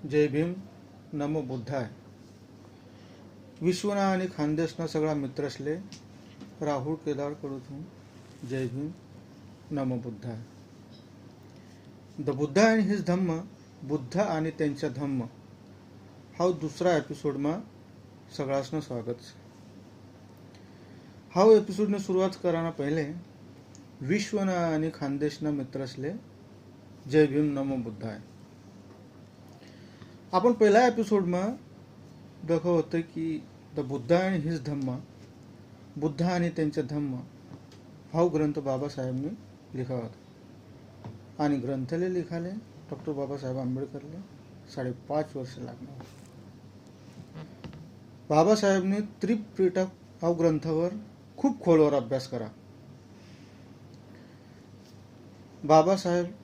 जय भीम, नमो बुद्धाय. विश्वना आणि खानदेशना सगळा मित्रसले राहुल केदार कडून जय भीम, नमो बुद्धाय. The Buddha and his Dhamma, Buddha आणि त्यांच्या धम्म हा दुसरा एपिसोडमा सगळ्यांना स्वागत. हा एपिसोडने सुरुवात कराना पहिले विश्वना आणि खानदेशना मित्रसले जय भीम, नमो बुद्धाय. आपण पहिल्या एपिसोडमा दाखव होतं की the Buddha and his Dhamma, Buddha आणि त्यांचे धम्म हा ग्रंथ बाबासाहेबांनी लिखा होता आणि ग्रंथले लिखाले डॉक्टर बाबासाहेब आंबेडकरले 5.5 वर्ष लागणार. बाबासाहेबांनी त्रिपिटक हा ग्रंथावर खूप खोलवर अभ्यास करा. बाबासाहेब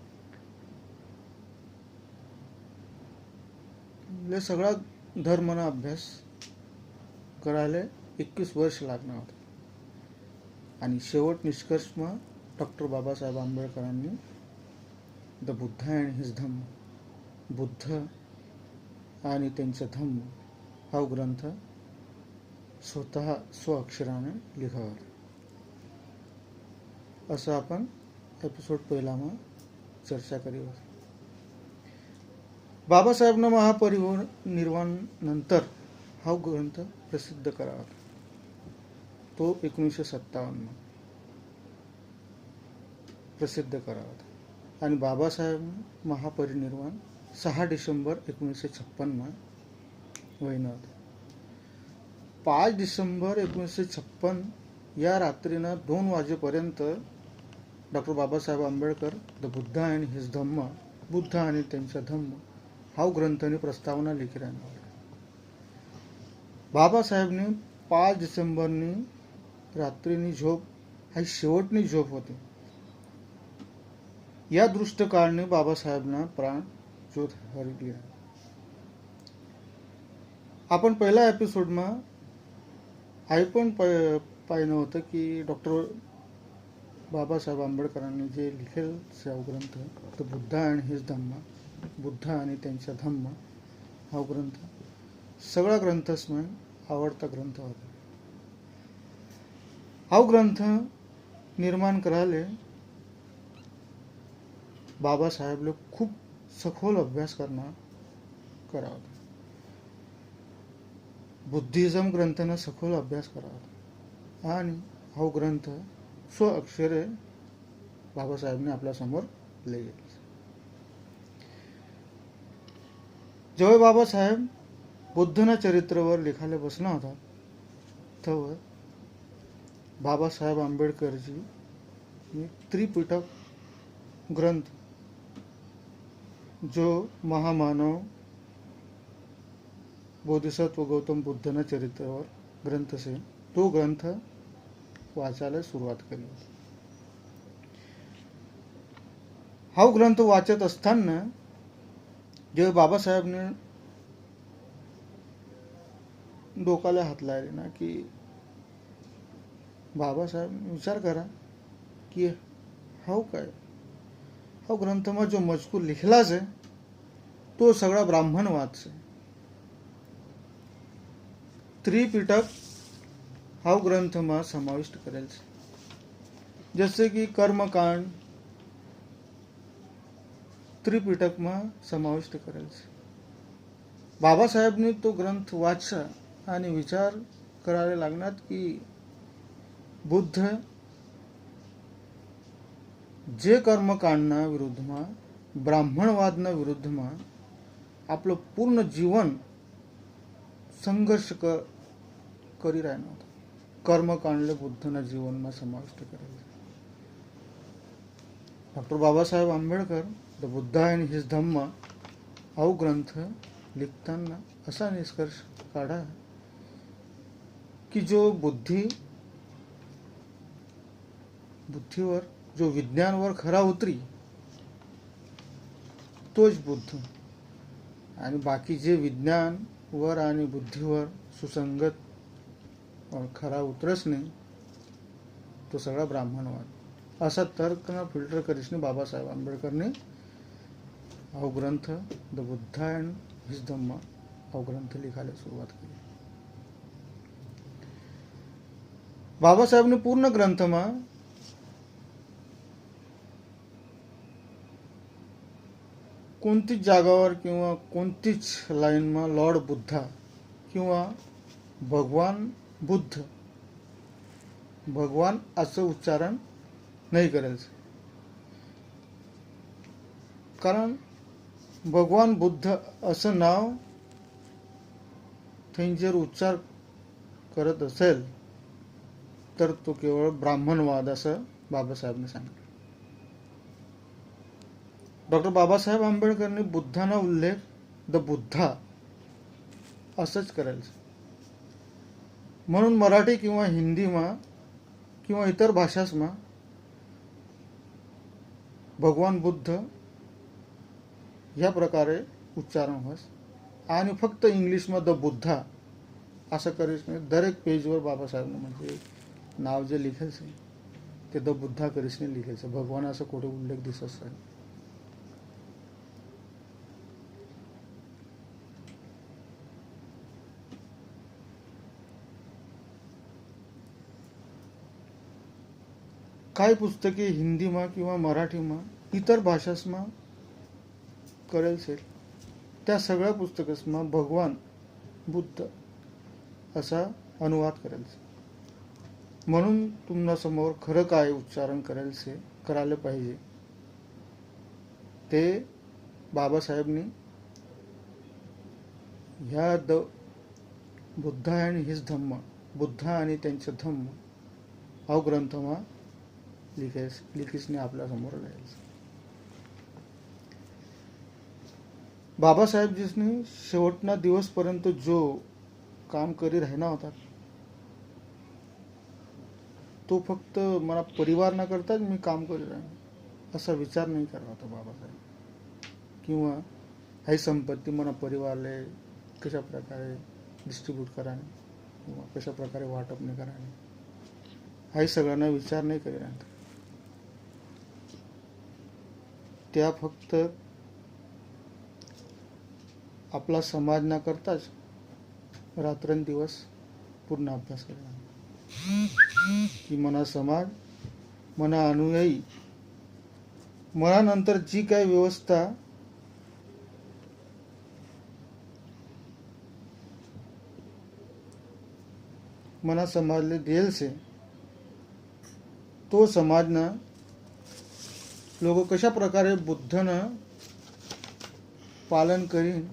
ले सगळा धर्मना अभ्यास करायला 21 वर्ष लागणार होते आणि शेवट निष्कर्षमा डॉक्टर बाबासाहेब आंबेडकरांनी the Buddha and his Dhamma, Buddha आणि त्यांचे धम्म हा ग्रंथ स्वतः स्वअक्षराने लिखा होता. असं आपण एपिसोड पहिलामा चर्चा करी होती. बाबासाहेबनं महापरिनिर्वाण नंतर हा ग्रंथ प्रसिद्ध करा होता. तो 1957 प्रसिद्ध करा होता आणि बाबासाहेब महापरिनिर्वाण 6 डिसेंबर 1956 होईना होता. 5 डिसेंबर 1956 या रात्रीनं 2 वाजेपर्यंत doctor Babasaheb Ambedkar the Buddha and his Dhamma, Buddha आणि त्यांचा धम्म हा ग्रंथाने प्रस्तावना लिखी राहणार. बाबासाहेबने 5 डिसेंबरनी रात्रीनी झोप हा शेवटनी झोप होती. या दृष्ट काळने बाबासाहेबांना प्राण ज्योत हरली. आपण पहिल्या एपिसोडमा पण पाहिलं होतं की डॉक्टर बाबासाहेब आंबेडकरांनी जे लिखेल ग्रंथ तो बुद्ध अँड हिज धम्म, बुद्ध आणि त्यांचा धम्म हा ग्रंथ सगळा ग्रंथस्मय आवडता ग्रंथ होता. हा ग्रंथ निर्माण करायला बाबासाहेबले खूप सखोल अभ्यास करा होता. बुद्धिझम ग्रंथानं सखोल अभ्यास करा होता आणि हा ग्रंथ स्वअक्षरे बाबासाहेबने आपल्या समोर लिहिले. जेव्हा बाबासाहेब बुद्धना चरित्रावर लिखायला बसला होता तेव्हा बाबासाहेब आंबेडकरजी त्रिपिटक ग्रंथ जो महामानव बोधिसत्व गौतम बुद्धना चरित्रावर ग्रंथ असेल तो ग्रंथ वाचायला सुरुवात केली. हा ग्रंथ वाचत असताना जेव्हा बाबासाहेबने डोकाला हात लावले ना की बाबासाहेब विचार करा की हा काय हा ग्रंथमा जो मजकूर लिखलाच आहे तो सगळा ब्राह्मणवाद आहे. त्रिपिटक हा ग्रंथमा समाविष्ट करेल जसे की कर्मकांड त्रिपिटकमा समाविष्ट करेल. बाबासाहेबने तो ग्रंथ वाचा आणि विचार करायला लागणार की बुद्ध जे कर्मकांडना विरुद्धमा ब्राह्मणवादना विरुद्धमा आपलं पूर्ण जीवन संघर्ष करी राहणार होता. कर्मकांडले बुद्धना जीवनमा समाविष्ट करेल. Doctor Babasaheb Ambedkar the Buddha and his Dhamma हा ग्रंथ लिखताना असा निष्कर्ष काढा की जो बुद्धीवर जो विज्ञानवर खरा उतरी तोच बुद्ध आणि बाकी जे विज्ञानवर आणि बुद्धीवर सुसंगत खरा उतरच नाही तो सगळा ब्राह्मणवाद असा तर्कना फिल्टर करीशने बाबासाहेब आंबेडकरने हा ग्रंथ the Buddha and his Dhamma हा ग्रंथ लिखायला सुरुवात केली. बाबासाहेबने पूर्ण ग्रंथमा कोणतीच जागावर किंवा कोणतीच लाईनमा लॉर्ड बुद्धा किंवा भगवान बुद्ध भगवान असं उच्चारण नाही करायचं. कारण भगवान बुद्ध असं नाव त्यांनी जर उच्चार करत असेल तर तो केवळ ब्राह्मणवाद असं बाबासाहेबांनी सांगितलं. डॉक्टर बाबासाहेब आंबेडकरने बुद्धांना उल्लेख द बुद्धा असंच करायचं. म्हणून मराठी किंवा हिंदीमा किंवा इतर भाषासमा भगवान बुद्ध या प्रकारे उच्चारण होस आणि फक्त इंग्लिशમાં द बुद्धा असं करीस नाही. दरेक पेजवर बाबासाहेबनं म्हणजे नाव जे लिखायचं ते द बुद्धा करीस नाही लिखायचं. भगवान असं कुठे उल्लेख दिसत नाही. काही पुस्तके हिंदीमा किंवा मराठीमा इतर भाषासमा करेल से त्या सगळ्या पुस्तकासमा भगवान बुद्ध असा अनुवाद करेल. म्हणून तुम्हाला समोर खरं काय उच्चारण करेल से करायला पाहिजे ते बाबासाहेबनी ह्या द बुद्धा आणि हिज धम्म बुद्धा आणि त्यांचे धम्म हा ग्रंथमा लिखीसने आपल्या समोर लिहायचं. बाबासाहेबजींनी शेवटना दिवसपर्यंत जो काम करी राहिना होता तो फक्त मला परिवार न करताच मी काम करी राहीन असा विचार नाही करत होता बाबासाहेब. किंवा ही संपत्ती मला परिवारले कशा प्रकारे डिस्ट्रीब्यूट कराने किंवा कशा प्रकारे वाटप नाही कराने हाही सगळ्यांना विचार नाही करी राहत. त्या फक्त आपला समाज ना करताच रात्रंदिवस पूर्ण अभ्यास करणार की मना समाज मना अनुयायी मना नंतर जी काही व्यवस्था मना समाजले देल से तो समाजना लोक कशा प्रकारे बुद्धनं पालन करीन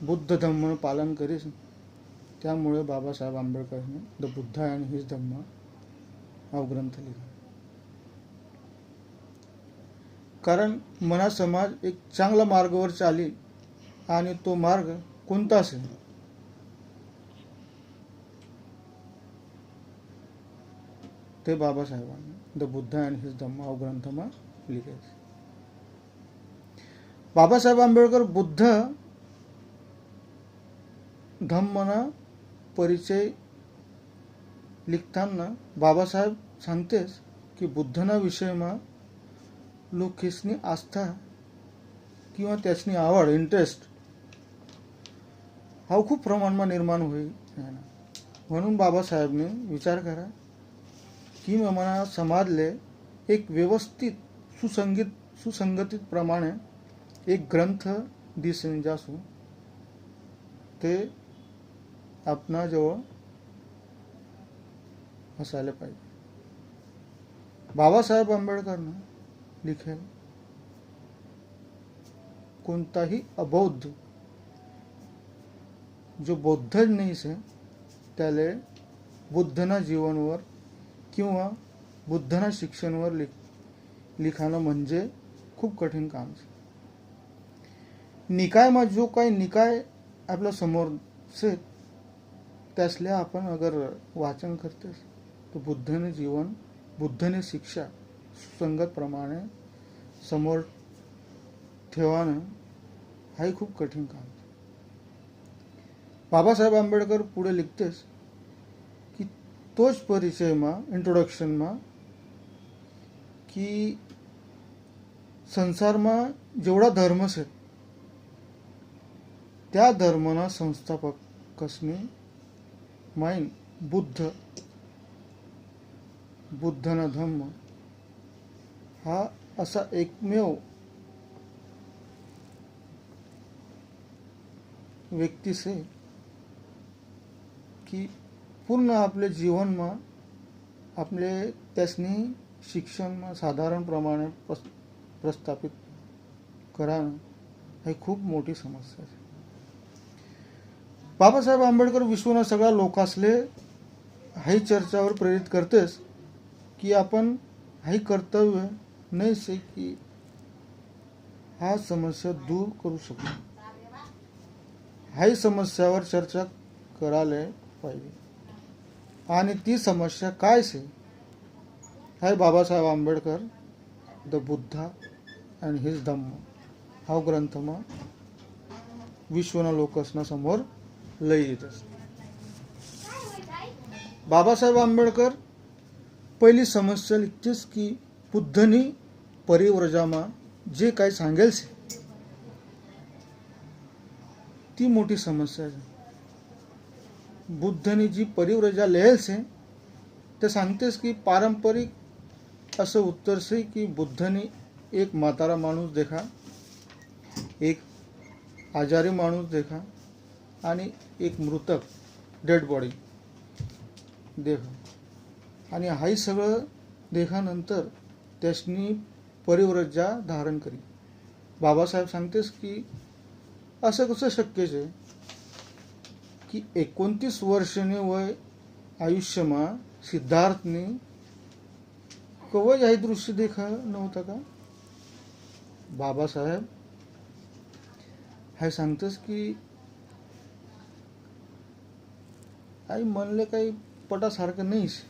बुद्ध धम्म पालन करीन. त्यामुळे बाबासाहेब आंबेडकरने the Buddha and his Dhamma हा ग्रंथ लिहिला. कारण मना समाज एक चांगला मार्गावर चाली आणि तो मार्ग कोणता असेल ते बाबासाहेबांनी the Buddha and his Dhamma हा ग्रंथमा लिहायचं. बाबासाहेब आंबेडकर बुद्ध धम्मना परिचय लिखताना बाबासाहेब सांगतेच की बुद्धना विषयमा लोकेसनी आस्था किंवा त्याचनी आवड इंटरेस्ट हा खूप प्रमाणात निर्माण होईल. म्हणून बाबासाहेबने विचार करा की मना समाजले एक व्यवस्थित सुसंगतीत प्रमाणे एक ग्रंथ दिसेन जासू ते आपणा जवळ असायला पाहिजे. बाबासाहेब आंबेडकरनं लिखेल कोणताही अबौद्ध जो बौद्ध नाही से त्याले बुद्धना जीवनवर किंवा बुद्धना शिक्षणवर लिखाणं म्हणजे खूप कठीण काम आहे. निकायमा जो काही निकाय आपल्या समोर से त्यासले आपण अगर वाचन करतेस तो बुद्धने जीवन बुद्धने शिक्षा सुसंगत प्रमाणे समोर ठेवानं हाही खूप कठीण काम. बाबासाहेब आंबेडकर पुढे लिखतेस की तोच परिचयमा इंट्रोडक्शनमा की संसारमा जेवढा धर्म से त्या धर्मना संस्थापकसने माईन बुद्धना धम्म हा असा एकमेव व्यक्ति से की पूर्ण आपले जीवनमा आपले त्यासनी शिक्षणमा साधारण प्रमाणे प्रस्थापित करानं ही खूप मोठी समस्या आहे. बाबासाहेब आंबेडकर विश्वना सगळ्या लोकासले हाई चर्चावर प्रेरित करतेस की आपण हाई कर्तव्य नाही से की हा समस्या दूर करू शकू. हाई समस्यावर चर्चा करायला पाहिजे. आणि ती समस्या काय से हाय Babasaheb Ambedkar the Buddha and his Dhamma हा ग्रंथमा विश्वना लोकसना समोर लई येतस. बाबासाहेब आंबेडकर पहिली समस्या लिखतेस की बुद्धनी परिव्रजामा जे काही सांगेल से ती मोठी समस्या आहे. बुद्धनी जी परिव्रजा लिहेल से ते सांगतेस की पारंपरिक असं उत्तर से की बुद्धनी एक म्हातारा माणूस देखा, एक आजारी माणूस देखा आणि एक मृतक डेड बॉडी देखा आणि हाई सगळं देखानंतर त्यासनी परिव्रजा धारण करी. बाबासाहेब सांगतेस की असं कसं शक्य आहे की 29 वर्षने वय आयुष्यमा सिद्धार्थने कवच हे दृश्य देखा नव्हतं का. बाबासाहेब हाय सांगतेस की आई म्हणले काही पटासारखं नाहीच.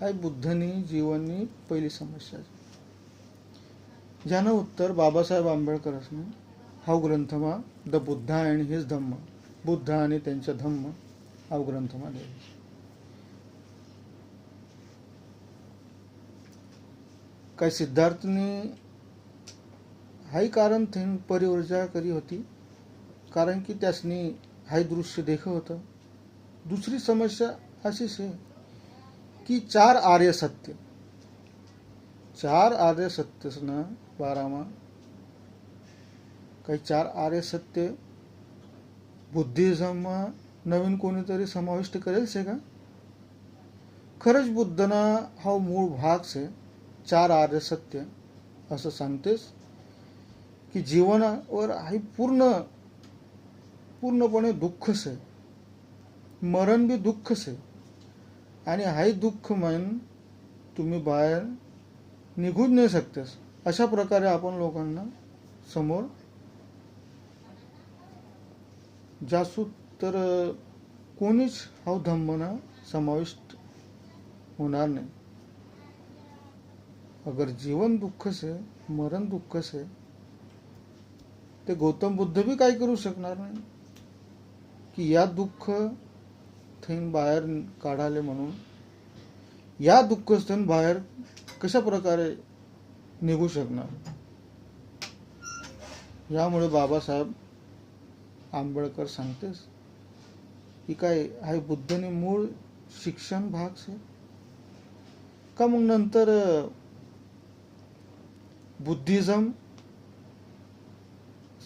हाय बुद्धनी जीवननी पहिली समस्या आहे. ज्यानं उत्तर बाबासाहेब आंबेडकर असणे हा ग्रंथमा the Buddha and his Dhamma Buddha आणि त्यांच्या धम्म हा ग्रंथमा लिहिले. काय सिद्धार्थने हाई कारण थेन परिव्रजा करी होती कारण की त्यासनी हाई दृश्य देख होतं. दुसरी समस्या अशीच आहे की चार आर्य सत्यसना बारामा काही चार आर्य सत्य बुद्धिझममा नवीन कोणीतरी समाविष्ट करेल से का. खरंच बुद्धना हा मूळ भाग से चार आर्य सत्य असं सांगतेस की जीवनावर हाई पूर्णपणे दुःख से, मरण भी दुःख से आणि हाई दुःख मन तुम्ही बाहेर निघूच नाही शकतेस. अशा प्रकारे आपण लोकांना समोर जासू तर कोणीच हा धम्मना समाविष्ट होणार नाही. अगर जीवन दुःख से, मरण दुःख से ते गौतम बुद्ध भी काय करू शकणार नाही की या दुःख थेन बाहेर काढाले म्हणून या दुःखस्थून बाहेर कशा प्रकारे निघू शकणार. यामुळे बाबासाहेब आंबेडकर सांगतेस की काय हाय बुद्धने मूळ शिक्षण भाग से का मग नंतर बुद्धिझम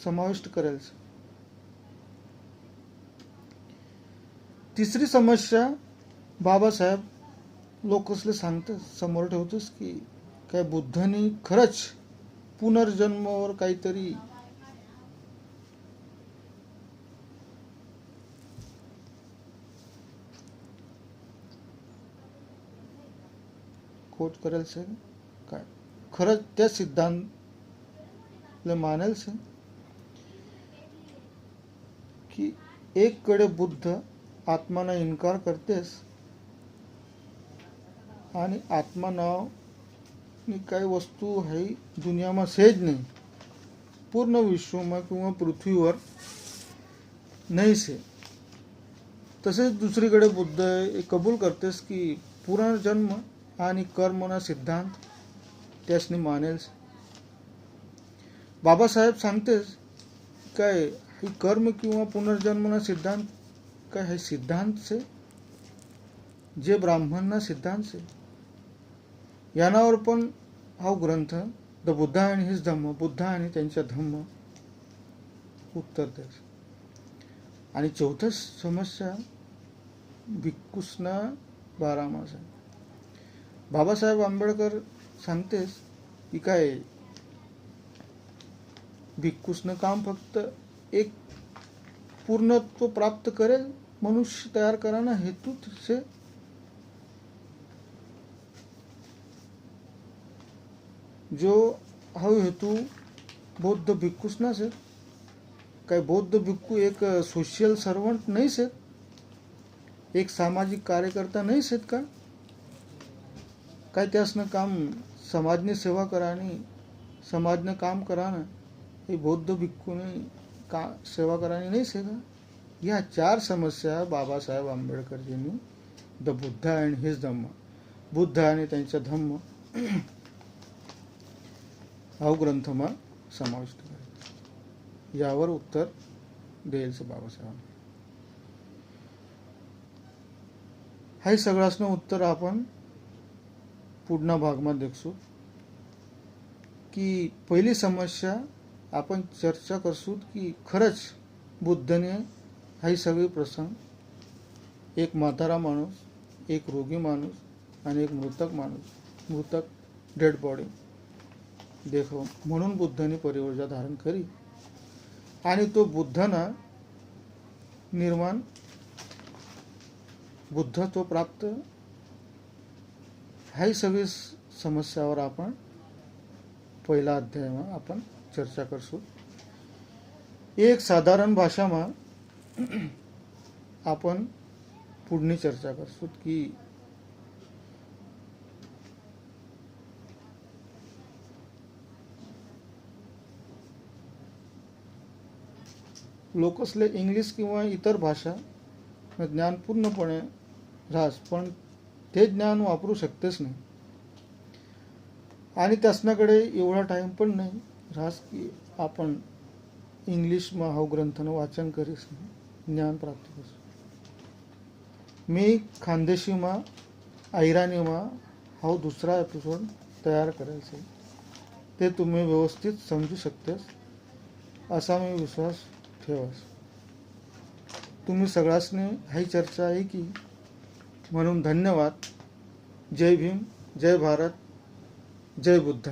समाविष्ट करेल. तिसरी समस्या बाबासाहेब लोकसले सांगतेस समोर ठेवतेस की काय बुद्धनी खरंच पुनर्जन्मावर काहीतरी कोट करेल से काय खरंच त्या सिद्धांतले मानेल से की एक कडे बुद्ध आत्माना इन्कार करतेस आणि आत्मा नाव नि काही वस्तू है दुनियामा सेज नाही, पूर्ण विश्वमा किंवा पृथ्वीवर नाही से. तसेच दुसरीकडे बुद्ध कबूल करतेस की पुनर्जन्म आणि कर्मना सिद्धांत त्यासनी मानेल. बाबासाहेब सांगतेस काय ही कर्म किंवा पुनर्जन्मना सिद्धांत काय है सिद्धांत से जे ब्राह्मणना सिद्धांत से यानावर पण हा ग्रंथ द बुद्धा अँड हिज धम्म बुद्धा आणि त्यांच्या धम्म उत्तर देस. आणि चौथं समस्या भिक्खूसना बारामास आहे. बाबासाहेब आंबेडकर सांगतेस की काय भिक्खूसनं काम फक्त एक पूर्णत्व प्राप्त करेल मनुष्य तयार कराना हेतु से जो हा हेतु बौद्ध भिक्खूसना से काय बौद्ध भिक्खू एक सोशल सर्वंट नाही से एक सामाजिक कार्यकर्ता नाही सेत का काय त्यासनं काम समाजने सेवा करानी समाजने काम कराना हे बौद्ध भिक्खूने का सेवा करानी नाही से का. या 4 समस्या बाबासाहेब आंबेडकरजींनी the Buddha and his Dhamma Buddha आणि त्यांच्या धम्म हा ग्रंथमा समाविष्ट करे. यावर उत्तर देईल बाबासाहेब. हे सगळ्यासनं उत्तर आपण पुढना भागमध्ये देखसू. की पहिली समस्या आपण चर्चा करसू की खरंच बुद्धने हे सगळे प्रसंग एक म्हातारा माणूस एक रोगी माणूस आणि एक मृतक डेड बॉडी देखो म्हणून बुद्धाने परिवर्जा धारण करी आणि तो बुद्धना निर्माण बुद्धत्व प्राप्त ह्या सगळी समस्यावर आपण पहिला अध्यायमा आपण चर्चा करसू. एक साधारण भाषामा आपण पुढनी चर्चा करसू की लोकसले इंग्लिश किंवा इतर भाषा ज्ञान पूर्णपणे राहस पण ते ज्ञान वापरू शकतेच नाही आणि त्यासनाकडे एवढा टाइम पण नाही राहस की आपण इंग्लिशमा हा ग्रंथनं वाचन करीस ज्ञान प्राप्त करू. मी खानदेशीमा ऐराणीमा हा दुसरा एपिसोड तयार करायचा ते तुम्ही व्यवस्थित समजू शकतेस असा मी विश्वास ठेवास. तुम्ही सगळ्यांनी ही चर्चा आहे की म्हणून धन्यवाद. जय भीम, जय भारत, जय बुद्ध.